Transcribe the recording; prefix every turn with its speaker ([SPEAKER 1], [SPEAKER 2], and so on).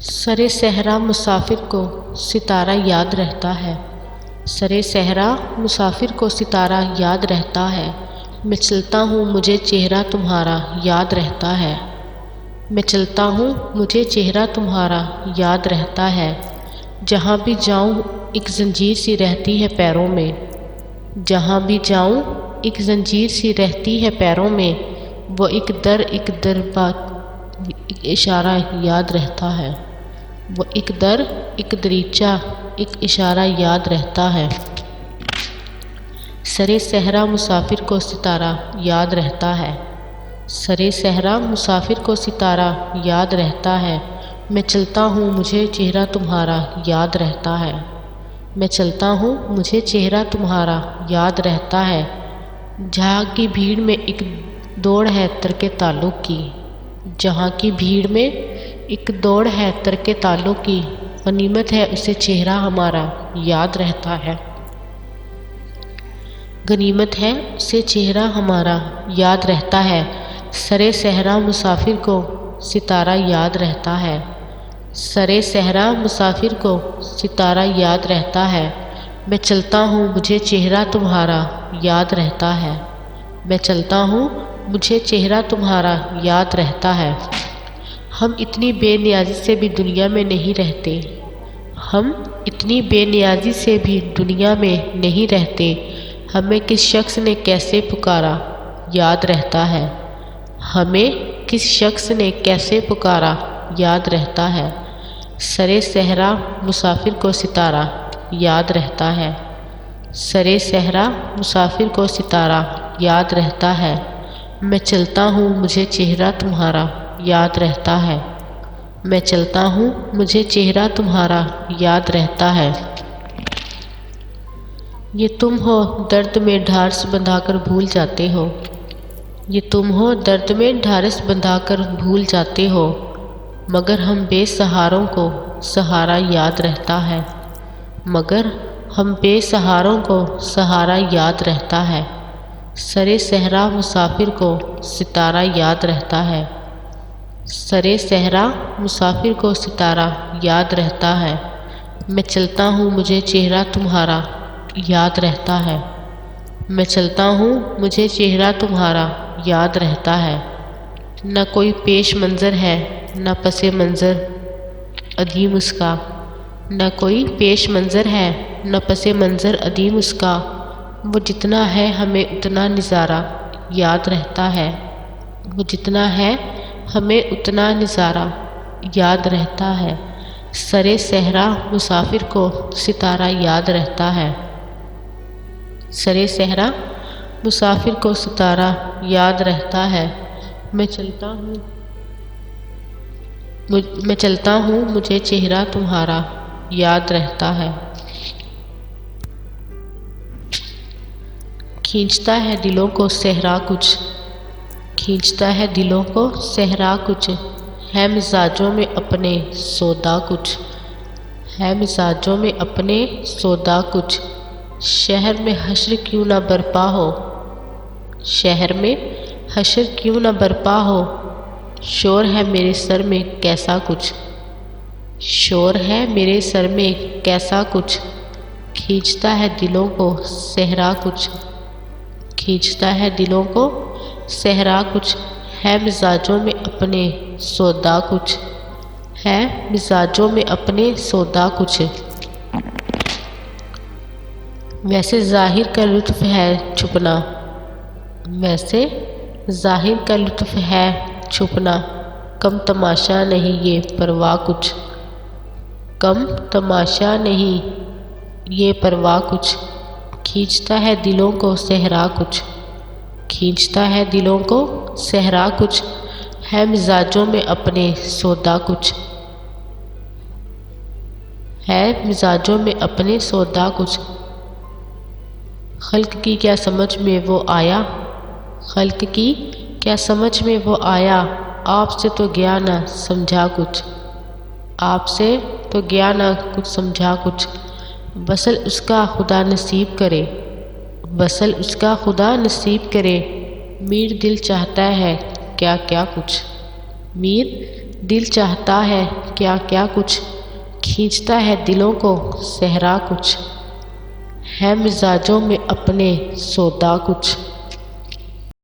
[SPEAKER 1] سرے صحرا مسافر کو ستارہ یاد رہتا ہے۔ سرے صحرا مسافر کو ستارہ یاد رہتا ہے۔ میں چلتا ہوں مجھے چہرہ تمہارا یاد رہتا ہے۔ میں چلتا ہوں مجھے چہرہ تمہارا یاد رہتا ہے۔ جہاں بھی جاؤں ایک زنجیر سی رہتی ہے پیروں میں۔ جہاں بھی جاؤں ایک زنجیر سی رہتی ہے پیروں میں۔ وہ ایک در بات ایک اشارہ یاد رہتا ہے۔ وہ ایک در ایک دریچہ ایک اشارہ یاد رہتا ہے۔ سرے صحرا مسافر کو ستارہ یاد رہتا ہے۔ سرے صحرا مسافر کو ستارہ یاد رہتا ہے۔ میں چلتا ہوں مجھے چہرہ تمہارا یاد رہتا ہے۔ میں چلتا ہوں مجھے چہرہ تمہارا یاد رہتا ہے۔ جہاں کی بھیڑ میں ایک دوڑ ہے ترک تعلق کی۔ جہاں کی بھیڑ میں ایک دوڑ ہے ترک تعلق کی۔ غنیمت ہے اسے چہرہ ہمارا یاد رہتا ہے۔ غنیمت ہے اسے چہرہ ہمارا یاد رہتا ہے۔ سرے صحرا مسافر کو ستارہ یاد رہتا ہے۔ سرے صحرا مسافر کو ستارہ یاد رہتا ہے۔ میں چلتا ہوں مجھے چہرہ تمہارا یاد رہتا ہے۔ میں چلتا ہوں مجھے چہرہ تمہارا یاد رہتا ہے۔ ہم اتنی بے نیازی سے بھی دنیا میں نہیں رہتے۔ ہم اتنی بے نیازی سے بھی دنیا میں نہیں رہتے۔ ہمیں کس شخص نے کیسے پکارا یاد رہتا ہے۔ ہمیں کس شخص نے کیسے پکارا یاد رہتا ہے۔ سرے صحرا مسافر کو ستارہ یاد رہتا ہے۔ سرے صحرا مسافر کو ستارہ یاد رہتا ہے۔ میں چلتا ہوں مجھے چہرہ تمہارا یاد رہتا ہے۔ میں چلتا ہوں مجھے چہرہ تمہارا یاد رہتا ہے۔ یہ تم ہو درد میں ڈھارس بندھا کر بھول جاتے ہو۔ یہ تم ہو درد میں ڈھارس بندھا کر بھول جاتے ہو۔ مگر ہم بے سہاروں کو سہارا یاد رہتا ہے۔ مگر ہم بے سہاروں کو سہارا یاد رہتا ہے۔ سرے صحرا مسافر کو ستارہ یاد رہتا ہے۔ سرے صحرا مسافر کو ستارہ یاد رہتا ہے۔ میں چلتا ہوں مجھے چہرہ تمہارا یاد رہتا ہے۔ میں چلتا ہوں مجھے چہرہ تمہارا یاد رہتا ہے۔ نہ کوئی پیش منظر ہے نہ پس منظر ادیم اس کا۔ نہ کوئی پیش منظر ہے نہ پس منظر ادیم اس کا۔ وہ جتنا ہے ہمیں اتنا نظارہ یاد رہتا ہے۔ وہ جتنا ہے ہمیں اتنا نظارہ یاد رہتا ہے۔ سرے صحرا مسافر کو ستارہ یاد رہتا ہے۔ سرے صحرا مسافر کو ستارہ یاد رہتا ہے۔ میں چلتا ہوں مجھے چہرہ تمہارا یاد رہتا ہے۔ کھینچتا ہے دلوں کو صحرا کچھ۔ کھینچتا ہے دلوں کو صحرا کچھ۔ ہے مزاجوں میں اپنے سودا کچھ۔ ہے مزاجوں میں اپنے سودا کچھ۔ شہر میں حشر کیوں نہ برپا ہو۔ شہر میں حشر کیوں نہ برپا ہو۔ شور ہے میرے سر میں کیسا کچھ۔ شور ہے میرے سر میں کیسا کچھ۔ کھینچتا ہے دلوں کو صحرا کچھ۔ کھینچتا ہے دلوں کو صحرا کچھ۔ ہے مزاجوں میں اپنے سودا کچھ۔ ہے مزاجوں میں اپنے سودا کچھ۔ ویسے ظاہر کا لطف ہے چھپنا۔ ویسے ظاہر کا لطف ہے چھپنا۔ کم تماشا نہیں یہ پرواہ کچھ۔ کم تماشا نہیں یہ پرواہ کچھ۔ کھینچتا ہے دلوں کو صحرا کچھ۔ کھینچتا ہے دلوں کو صحرا کچھ۔ ہے مزاجوں میں اپنے سودا کچھ۔ ہے مزاجوں میں اپنے سودا کچھ۔ خلق کی کیا سمجھ میں وہ آیا۔ خلق کی کیا سمجھ میں وہ آیا۔ آپ سے تو گیا نہ سمجھا کچھ۔ آپ سے تو گیا نہ کچھ سمجھا کچھ۔ وصل اس کا خدا نصیب کرے۔ وصل اس کا خدا نصیب کرے۔ میر دل چاہتا ہے کیا کیا کچھ۔ میر دل چاہتا ہے کیا کیا کچھ کھینچتا ہے دلوں کو صحرا کچھ ہے مزاجوں میں اپنے سودا کچھ